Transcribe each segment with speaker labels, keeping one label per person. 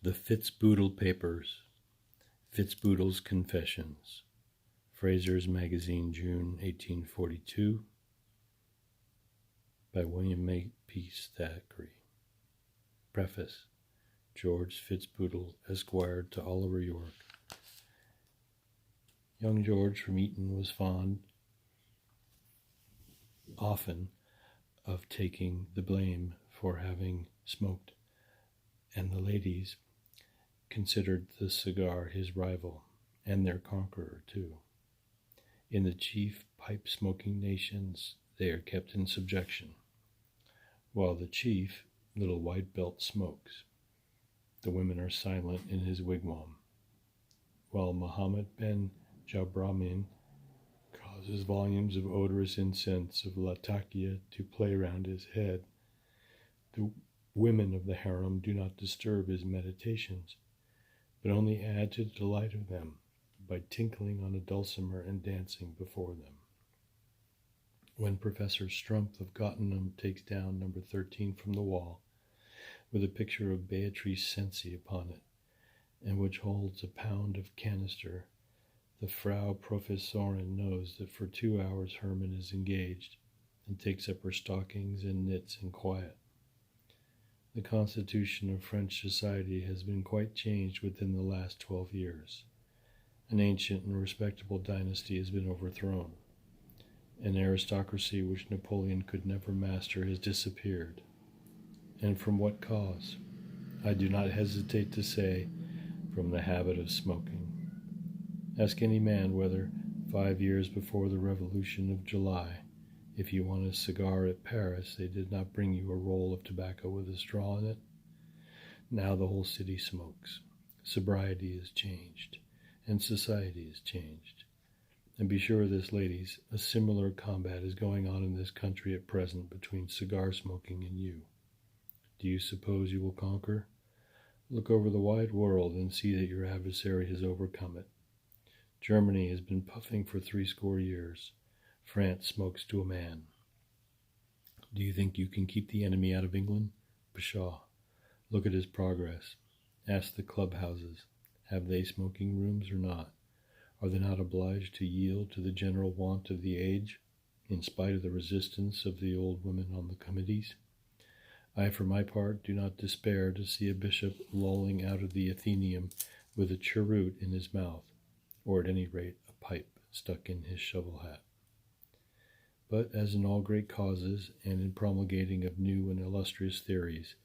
Speaker 1: The Fitz Boodle Papers, Fitz Boodle's Confessions, Fraser's Magazine, June 1842, by William Makepeace, Thackeray. Preface. George Fitz Boodle, Esquire, to Oliver York. Young George from Eton was fond, often, of taking the blame for having smoked, and the ladies considered the cigar his rival, and their conqueror too. In the chief pipe-smoking nations, they are kept in subjection, while the chief little white belt smokes. The women are silent in his wigwam, while Mohammed ben Jabramin causes volumes of odorous incense of latakia to play round his head. The women of the harem do not disturb his meditations, but only add to the delight of them by tinkling on a dulcimer and dancing before them. When Professor Strumpf of Gottingen takes down number 13 from the wall, with a picture of Beatrice Cenci upon it, and which holds a pound of canister, the Frau Professorin knows that for 2 hours Hermann is engaged, and takes up her stockings and knits in quiet. The constitution of French society has been quite changed within the last 12 years. An ancient and respectable dynasty has been overthrown. An aristocracy which Napoleon could never master has disappeared. And from what cause? I do not hesitate to say, from the habit of smoking. Ask any man whether, 5 years before the Revolution of July, if you want a cigar at Paris, they did not bring you a roll of tobacco with a straw in it. Now the whole city smokes. Sobriety is changed, and society is changed. And be sure of this, ladies, a similar combat is going on in this country at present between cigar smoking and you. Do you suppose you will conquer? Look over the wide world and see that your adversary has overcome it. Germany has been puffing for 60 years. France smokes to a man. Do you think you can keep the enemy out of England? Pshaw. Look at his progress. Ask the clubhouses. Have they smoking rooms or not? Are they not obliged to yield to the general want of the age, in spite of the resistance of the old women on the committees? I, for my part, do not despair to see a bishop lolling out of the Athenaeum with a cheroot in his mouth, or at any rate a pipe stuck in his shovel hat. But as in all great causes, and in promulgating of new and illustrious theories,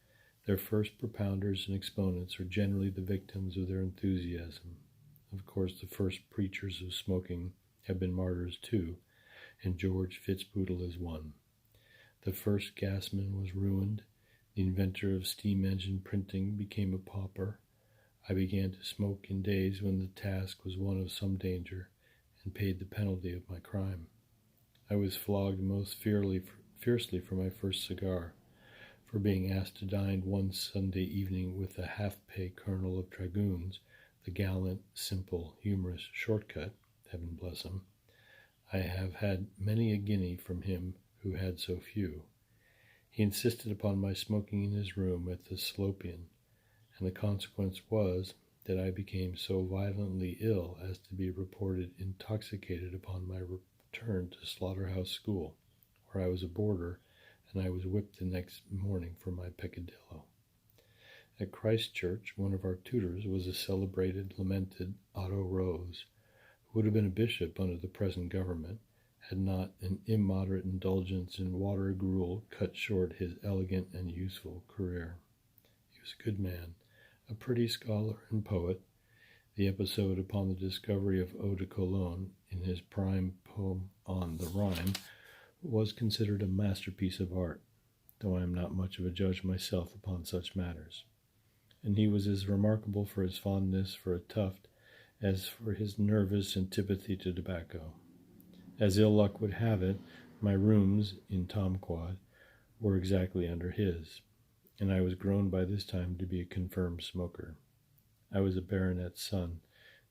Speaker 1: their first propounders and exponents are generally the victims of their enthusiasm. Of course, the first preachers of smoking have been martyrs too, and George Fitz Boodle is one. The first gasman was ruined. The inventor of steam engine printing became a pauper. I began to smoke in days when the task was one of some danger, and paid the penalty of my crime. I was flogged most fiercely for my first cigar, for being asked to dine one Sunday evening with the half-pay colonel of dragoons, the gallant, simple, humorous Shortcut, heaven bless him. I have had many a guinea from him who had so few. He insisted upon my smoking in his room at the Salopian, and the consequence was that I became so violently ill as to be reported intoxicated upon my return to Slaughterhouse School, where I was a boarder, and I was whipped the next morning for my peccadillo. At Christ Church, one of our tutors was a celebrated, lamented Otto Rose, who would have been a bishop under the present government, had not an immoderate indulgence in water gruel cut short his elegant and useful career. He was a good man, a pretty scholar and poet. The episode upon the discovery of eau de Cologne in his prime poem on the Rhine was considered a masterpiece of art, though I am not much of a judge myself upon such matters. And he was as remarkable for his fondness for a tuft as for his nervous antipathy to tobacco. As ill luck would have it, my rooms in Tom Quad were exactly under his, and I was grown by this time to be a confirmed smoker. I was a baronet's son.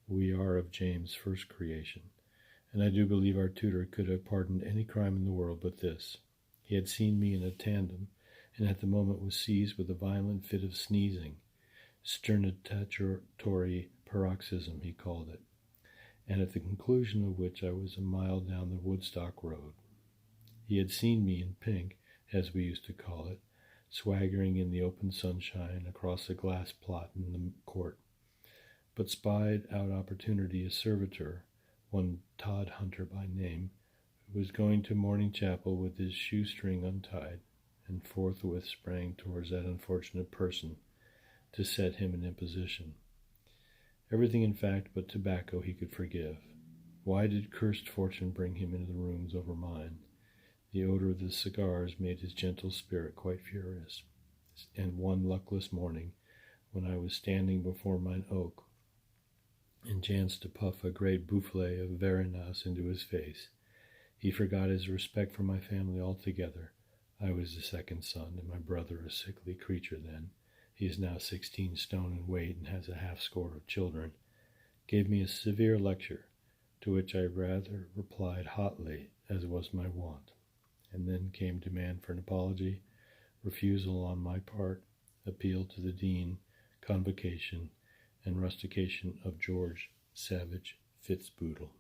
Speaker 1: We are of James' first creation, and I do believe our tutor could have pardoned any crime in the world but this. He had seen me in a tandem, and at the moment was seized with a violent fit of sneezing, sternatatory paroxysm, he called it, and at the conclusion of which I was a mile down the Woodstock Road. He had seen me in pink, as we used to call it, swaggering in the open sunshine across a glass plot in the court, but spied out opportunity a servitor, one Todd Hunter by name, who was going to morning chapel with his shoestring untied, and forthwith sprang towards that unfortunate person to set him an imposition. Everything, in fact, but tobacco he could forgive. Why did cursed fortune bring him into the rooms over mine? The odor of the cigars made his gentle spirit quite furious. And one luckless morning, when I was standing before mine oak, and chanced to puff a great bouffle of Veronas into his face, he forgot his respect for my family altogether. I was the second son, and my brother a sickly creature then. He is now 16 stone in weight and has a half-score of children. Gave me a severe lecture, to which I rather replied hotly, as was my wont. And then came demand for an apology, refusal on my part, appeal to the dean, convocation, and rustication of George Savage Fitz Boodle.